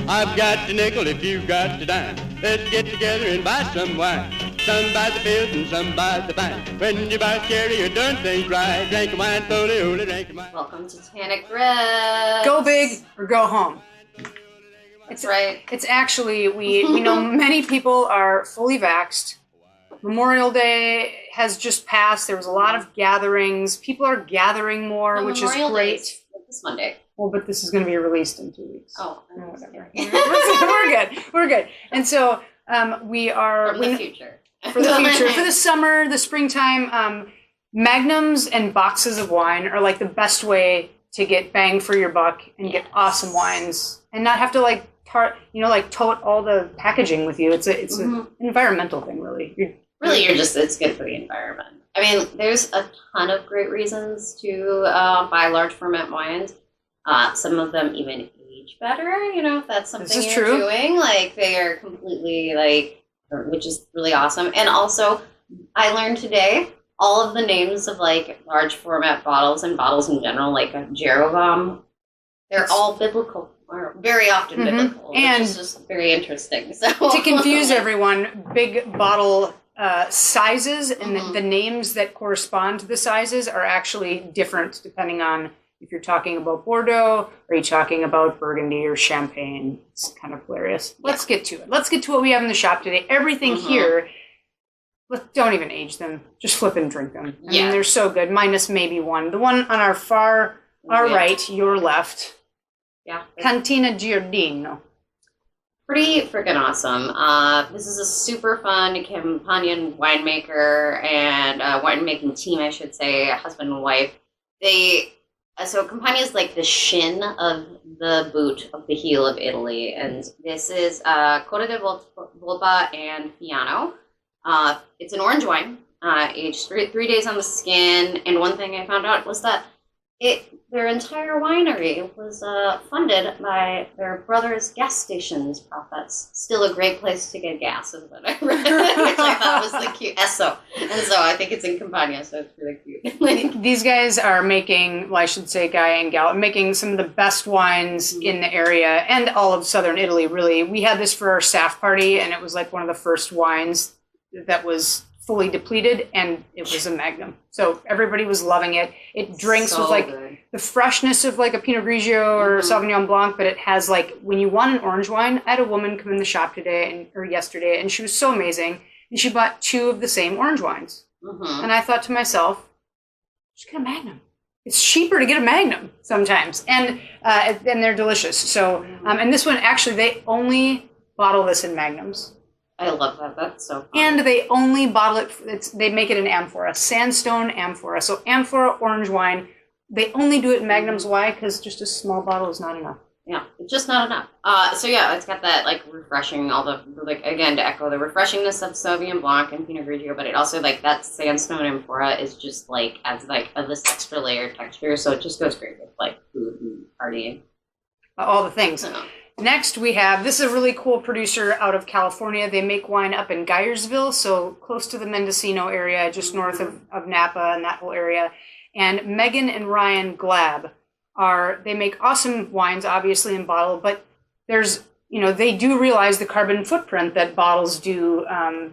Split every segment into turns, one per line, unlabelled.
I've got the nickel if you've got the dime. Let's get together and buy some wine. Some by the fields and some by the vine. When you buy cherry, you done things right. Drink a wine, slowly, holy, drink a wine.
Welcome to Tannic Red.
Go big or go home.
That's right.
It's actually, we know many people are fully vaxxed. Memorial Day has just passed. There was a lot of gatherings. People are gathering more, which
Memorial
is great.
Day is this Monday.
Well, but this is going to be released in 2 weeks.
Oh,
whatever. We're good. We're good. And so we are...
From the future.
For the future. For the summer, the springtime, magnums and boxes of wine are like the best way to get bang for your buck and get awesome wines and not have to like tote all the packaging with you. It's an environmental thing, really.
It's good for the environment. I mean, there's a ton of great reasons to buy large ferment wines. Some of them even age better, if that's something you're doing. Like, they are completely, which is really awesome. And also, I learned today all of the names of, large format bottles and bottles in general, like a Jeroboam, they're all biblical. Or very often biblical,
and
which is just very interesting. So
to confuse everyone, big bottle sizes and the names that correspond to the sizes are actually different depending on if you're talking about Bordeaux or you're talking about Burgundy or Champagne. It's kind of hilarious. Yeah. Let's get to it. Let's get to what we have in the shop today. Everything here, don't even age them. Just flip and drink them. I mean, they're so good, minus maybe one. The one on our right, your left.
Yeah.
Cantina Giardino.
Pretty freaking awesome. This is a super fun Campanian winemaker and winemaking team, I should say, husband and wife. So Campania is like the shin of the boot of the heel of Italy. And this is Coda di Volpa and Fiano. It's an orange wine, aged 3 days on the skin. And one thing I found out was that their entire winery was funded by their brother's gas stations profits. Still a great place to get gas, is what I read, which I thought was the cute. Esso. And so I think it's in Campania, so it's really cute.
These guys are making, well, I should say Guy and Gal, making some of the best wines in the area and all of southern Italy, really. We had this for our staff party, and it was like one of the first wines that was fully depleted, and it was a Magnum. So everybody was loving it. It drinks with the freshness of like a Pinot Grigio or Sauvignon Blanc, but it has when you want an orange wine. I had a woman come in the shop yesterday, and she was so amazing. And she bought 2 of the same orange wines. And I thought to myself, just get a Magnum. It's cheaper to get a Magnum sometimes, and they're delicious. So and this one actually, they only bottle this in Magnums.
I love that. That's so fun.
And they only bottle it, they make it in amphora, sandstone amphora. So amphora orange wine, they only do it in Magnums. Why? Because just a small bottle is not enough.
Yeah, it's just not enough. It's got that refreshing, again, to echo the refreshingness of Sauvignon Blanc and Pinot Grigio, but it also that sandstone amphora is just adds this extra layer of texture. So it just goes great with food and partying.
All the things. Next, we have, this is a really cool producer out of California. They make wine up in Geyersville, so close to the Mendocino area, just north of Napa and that whole area. And Megan and Ryan Glab they make awesome wines, obviously, in bottle, but there's, they do realize the carbon footprint that bottles do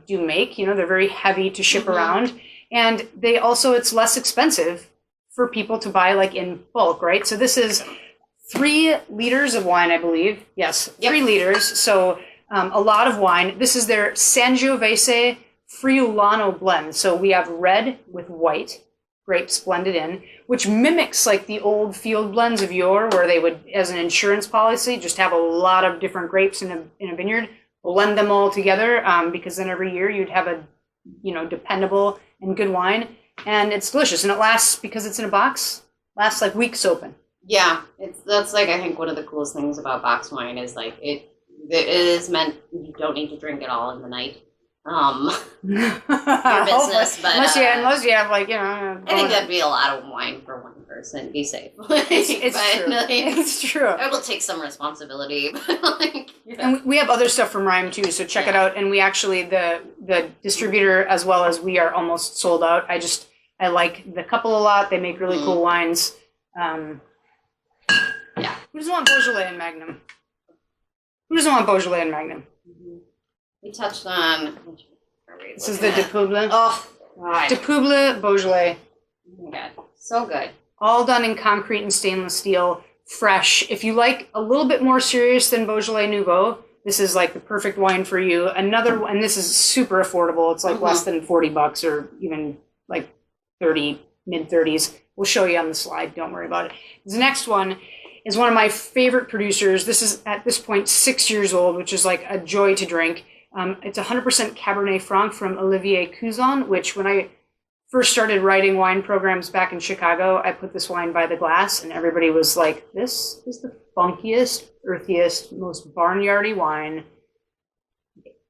make. They're very heavy to ship around. And they also, it's less expensive for people to buy in bulk, right? So this is 3 liters of wine, I believe. Yes, 3 liters. So a lot of wine. This is their Sangiovese Friulano blend. So we have red with white grapes blended in, which mimics the old field blends of yore, where they would, as an insurance policy, just have a lot of different grapes in a vineyard, blend them all together, because then every year you'd have a dependable and good wine. And it's delicious. And it lasts, because it's in a box, lasts weeks open.
Yeah, that's I think one of the coolest things about box wine is it is meant, you don't need to drink it all in the night. Your business, but
unless you have
I think that'd be a lot of wine for one person. Be safe.
It's true.
I will take some responsibility.
And we have other stuff from Rhyme too, so check it out. And we actually, the distributor as well as we are almost sold out. I like the couple a lot. They make really cool wines. Who doesn't want Beaujolais and Magnum? Who doesn't want Beaujolais and Magnum?
Mm-hmm. We touched on...
This is the De Pouble.
Oh, God.
De Pouble Beaujolais.
Oh, my God. So good.
All done in concrete and stainless steel. Fresh. If you like a little bit more serious than Beaujolais Nouveau, this is like the perfect wine for you. Another one, and this is super affordable. It's like less than $40 or even like 30, mid-30s. We'll show you on the slide. Don't worry about it. The next one is one of my favorite producers. This is at this point 6 years old, which is like a joy to drink. It's 100% Cabernet Franc from Olivier Cousin, which when I first started writing wine programs back in Chicago, I put this wine by the glass and everybody was like, this is the funkiest, earthiest, most barnyardy wine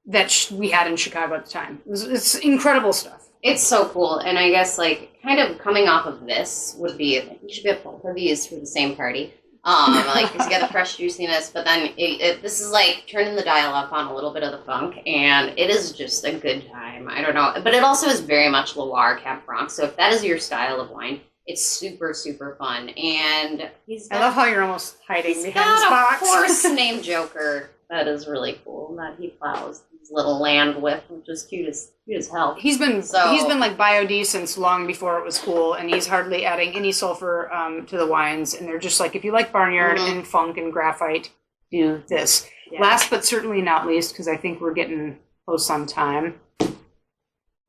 that we had in Chicago at the time. It's incredible stuff.
It's so cool. And I guess like kind of coming off of this would be, you should get both of these for the same party. Like, because you get the fresh juiciness, but then this is like turning the dial up on a little bit of the funk, and it is just a good time. I don't know, but it also is very much Loire Cab Franc. So if that is your style of wine, it's super, super fun. And
I love how you're almost hiding behind this
box.
box.
A horse named Joker that is really cool that he plows his little land with, which is cute as hell.
He's been like biodiesel long before it was cool, and he's hardly adding any sulfur to the wines. And they're just like, if you like barnyard and funk and graphite, do this. Yeah. Last but certainly not least, because I think we're getting close on time.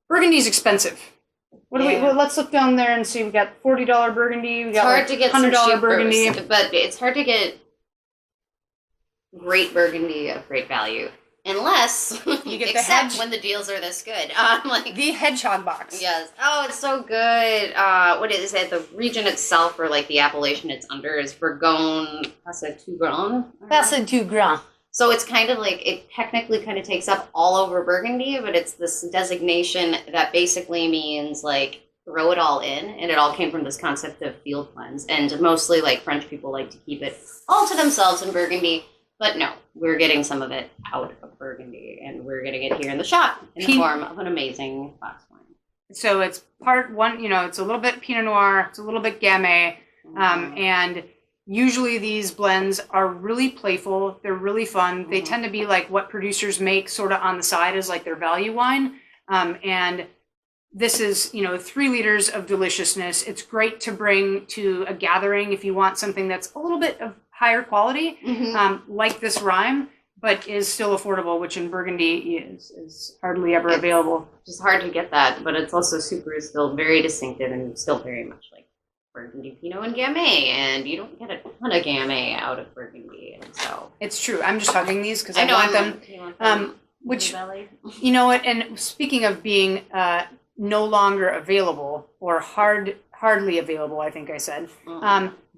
Burgundy's expensive. Let's look down there and see. We got $40 Burgundy. We got
hard to get
$100 Burgundy,
but it's hard to get great Burgundy of great value. Unless you get when the deals are this good. Like
the hedgehog box.
Yes. Oh, it's so good. What is it? The region itself, or like the appellation it's under, is Bourgogne Passé du Grand. So it's kind of like, it technically kind of takes up all over Burgundy, but it's this designation that basically means like throw it all in, and it all came from this concept of field cleanse. And mostly like French people like to keep it all to themselves in Burgundy. But no, we're getting some of it out of Burgundy, and we're getting it here in the shop in the form of an amazing box wine.
So it's part one, it's a little bit Pinot Noir, it's a little bit Gamay, and usually these blends are really playful, they're really fun. They tend to be like what producers make sort of on the side as like their value wine, and this is, 3 liters of deliciousness. It's great to bring to a gathering if you want something that's a little bit of higher quality, like this rhyme, but is still affordable, which in Burgundy is hardly ever available.
It's hard to get that, but it's also still very distinctive and still very much like Burgundy Pinot and Gamay, and you don't get a ton of Gamay out of Burgundy, and so
it's true. I'm just hugging these because I want them. Which, you know what? And speaking of being no longer available or hardly available, I think I said.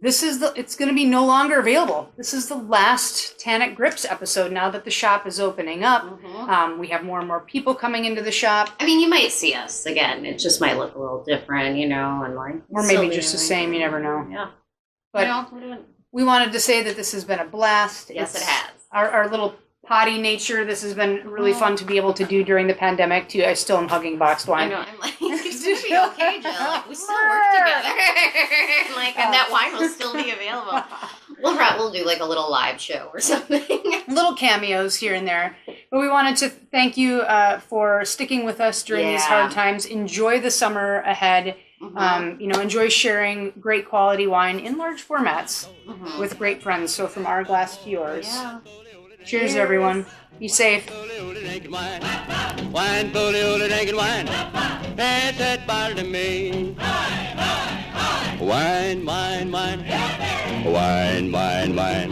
It's going to be no longer available. This is the last Tannic Grips episode now that the shop is opening up. We have more and more people coming into the shop.
I mean, you might see us again. It just might look a little different, and like...
Or maybe just the same, you never know.
Yeah.
But we wanted to say that this has been a blast.
Yes, it has.
Our little potty nature, this has been really fun to be able to do during the pandemic, too. I still am hugging boxed wine.
I know, I'm like, it's going to be okay, Jill. Like, we still work together. And that wine will still be available. We'll do like a little live show or something.
Little cameos here and there. But we wanted to thank you for sticking with us during these hard times. Enjoy the summer ahead. Enjoy sharing great quality wine in large formats with great friends. So from our glass to yours.
Yeah.
Cheers, everyone. Be safe.
Wine, bully, drinking wine. Pass that bottle to me. Wine, wine, wine. Wine, wine, wine.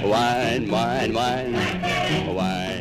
Wine, wine, wine. Wine.